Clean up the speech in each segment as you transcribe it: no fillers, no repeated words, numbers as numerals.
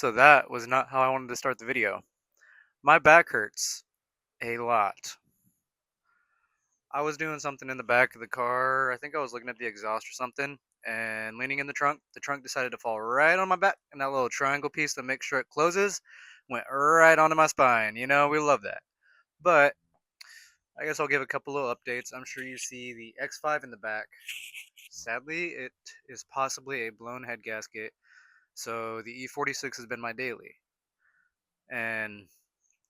So that was not how I wanted to start the video. My back hurts a lot. I was doing something in the back of the car. I think I was looking at the exhaust or something and leaning in the trunk. The trunk decided to fall right on my back, and that little triangle piece that makes sure it closes went right onto my spine. You know, we love that. But I guess I'll give a couple little updates. I'm sure you see the X5 in the back. Sadly, it is possibly a blown head gasket, so the E46 has been my daily. And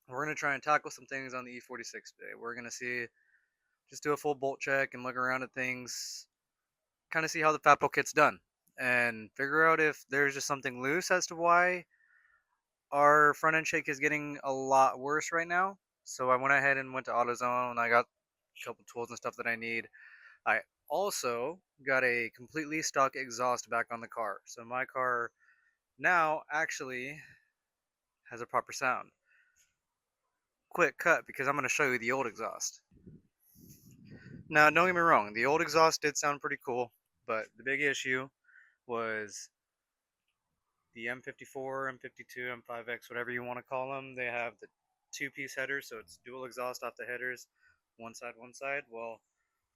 we're going to try and tackle some things on the E46 today. We're going to just do a full bolt check and look around at things, kind of see how the Fatpo kit's done, and figure out if there's just something loose as to why our front end shake is getting a lot worse right now. So I went ahead and went to AutoZone, and I got a couple tools and stuff that I need. I also got a completely stock exhaust back on the car. So my car now actually has a proper sound. Quick cut because I'm going to show you the old exhaust. Now, don't get me wrong, the old exhaust did sound pretty cool, but the big issue was the M54, M52, M5X, whatever you want to call them. They have the two-piece headers, so it's dual exhaust off the headers, one side, one side. Well,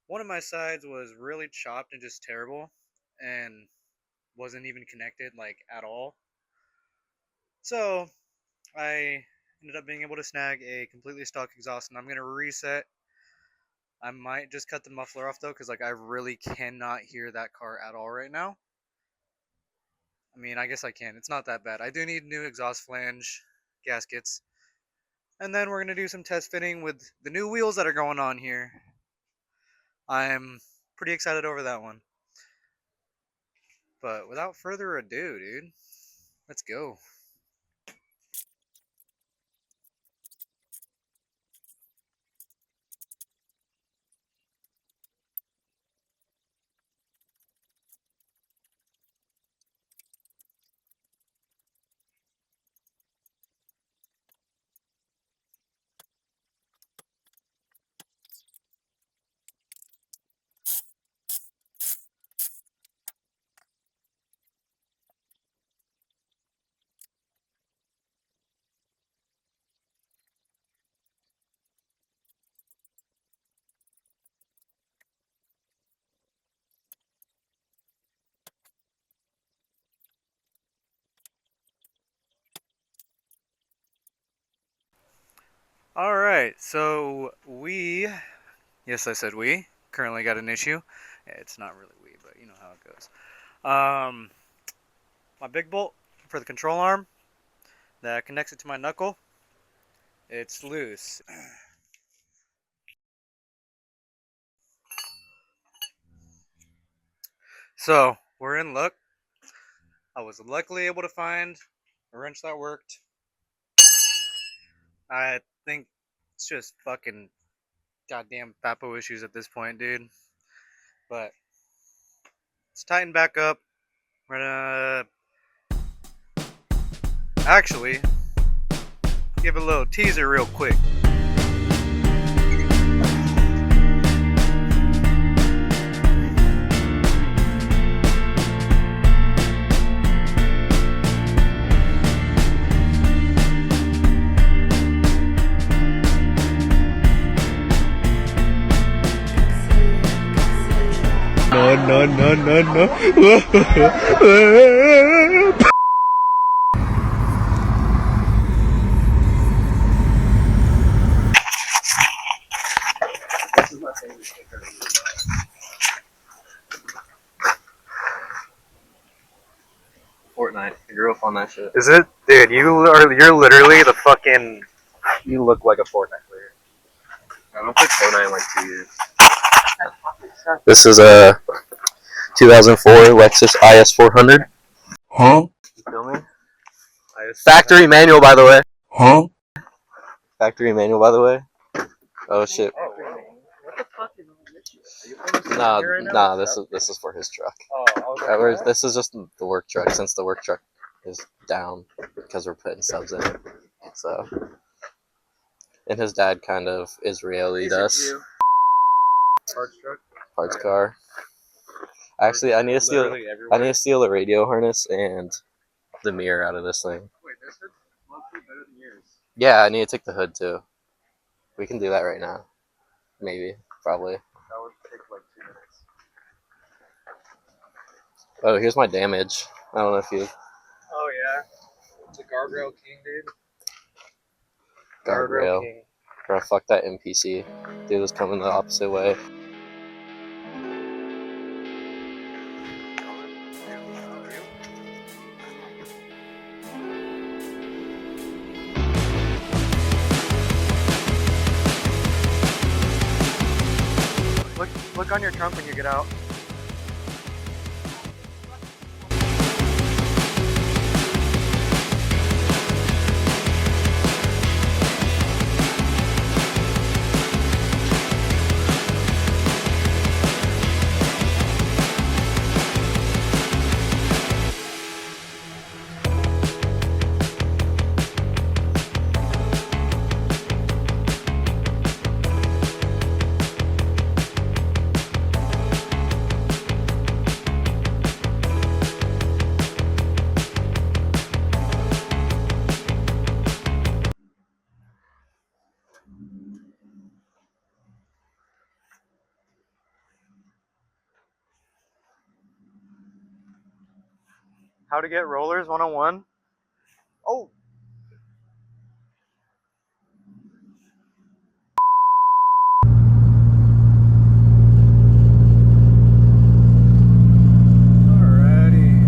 one of my sides was really chopped and just terrible, and wasn't even connected, like, at all. So, I ended up being able to snag a completely stock exhaust, and I'm going to reset. I might just cut the muffler off, though, because, like, I really cannot hear that car at all right now. I mean, I guess I can. It's not that bad. I do need new exhaust flange gaskets. And then we're going to do some test fitting with the new wheels that are going on here. I'm pretty excited over that one. But without further ado, dude, let's go. Alright, so yes, I said currently got an issue. It's not really we, but you know how it goes. My big bolt for the control arm that connects it to my knuckle, it's loose. So, we're in luck. I was luckily able to find a wrench that worked. I think it's just fucking goddamn Fatpo issues at this point, dude. But let's tighten back up. We're gonna actually give a little teaser real quick. No. This is my favorite sticker. Fortnite. I grew up on that shit. Is it? Dude, you're literally the fucking... You look like a Fortnite player. I don't play Fortnite in like 2 years. This is a 2004 Lexus IS400. Huh? You feel me? Factory manual, by the way. Huh? Factory manual, by the way. Oh shit. What the fuck is this? Nah. This is for his truck. Oh, This is just the work truck, since the work truck is down because we're putting subs in it. So, and his dad kind of Israeli us. Parts truck. Parts car. Actually, I need to steal the radio harness and the mirror out of this thing. Wait, This hood's mostly better than yours. Yeah, I need to take the hood too. We can do that right now. Maybe. Probably. That would take like 2 minutes. Oh, here's my damage. I don't know if you... Oh yeah. It's a guardrail king, dude. Guardrail. King. Bro, fuck that NPC. Dude was coming the opposite way. Look on your trunk when you get out. How to get rollers 101? Oh! Alrighty.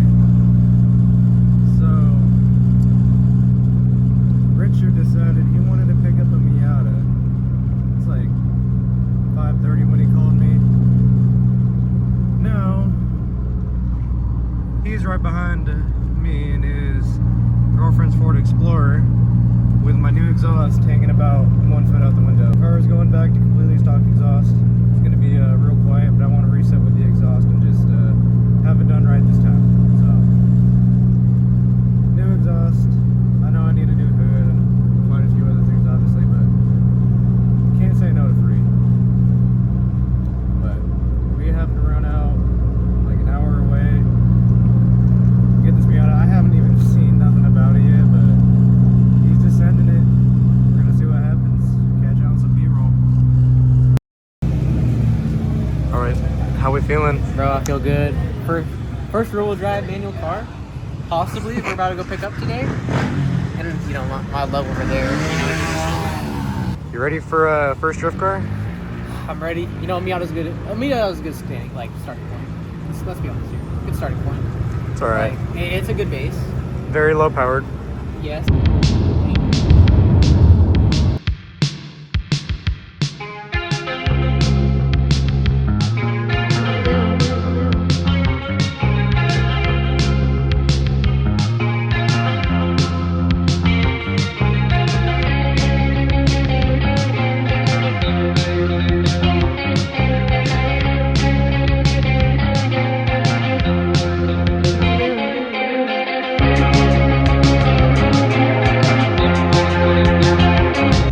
So, Richard decided he wanted to pick up a Miata. It's like 5:30 when he called me. Now, he's right behind me in his girlfriend's Ford Explorer with my new exhaust hanging about 1 foot out the window. The car is going back to completely stock exhaust. It's going to be real quiet, but I want to reset with the exhaust and just have it done right this time. So, new exhaust. I know I need a new hood and quite a few other things, obviously, but can't say no to free. But we have to run out like an hour away. Get this Miata. I haven't even seen nothing about it yet, but he's just sending it. We're gonna see what happens. Catch on some B-roll. All right, how we feeling? Bro, I feel good. First rear-wheel drive manual car, possibly, if we're about to go pick up today. And, you know, my love over there, you know. You ready for a first drift car? I'm ready. You know, Miata's good. Miata's a good standing, like, starting point. Let's be honest here. Good starting point. It's all right. Like, it's a good base. Very low powered. Yes.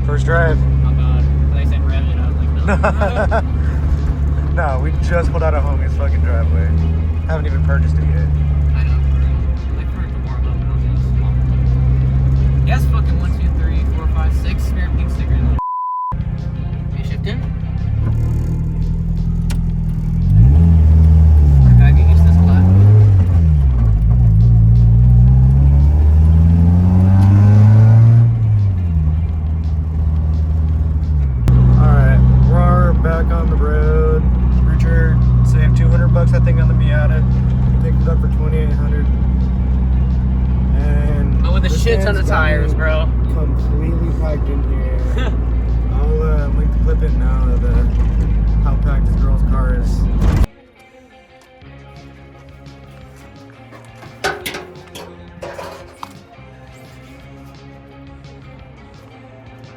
First drive. Oh, God. They said rev it. I was like, no. No, we just pulled out of homie's fucking driveway. Haven't even purchased it yet. I know. Like, for it to warm up, and I was in a small. Yes, fucking 1, 2, 3, 4, 5, 6 spare pink stickers on it. You shipped in? I gotta get used to this flat. Alright, we're back on the road. Richard saved $200 I think on the Miata. Picked it up for $2,800. And But with a this shit ton man's of got tires, me bro. completely packed in here. I'll link the clip in now of how packed this girl's car is.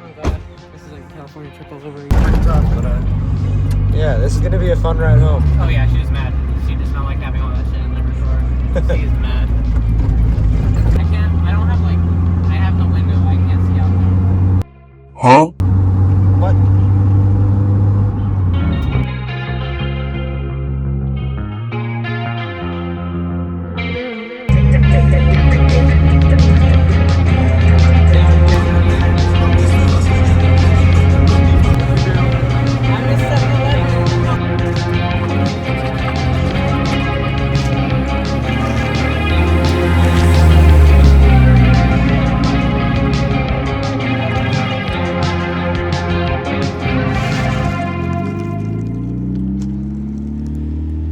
Oh god, this is like a California trip all over again. Pretty tough, but yeah, this is gonna be a fun ride home. Oh yeah, she's mad. She does not like having all that shit in the car. She is mad. I don't have like, I have no window, I can't see out there. Huh?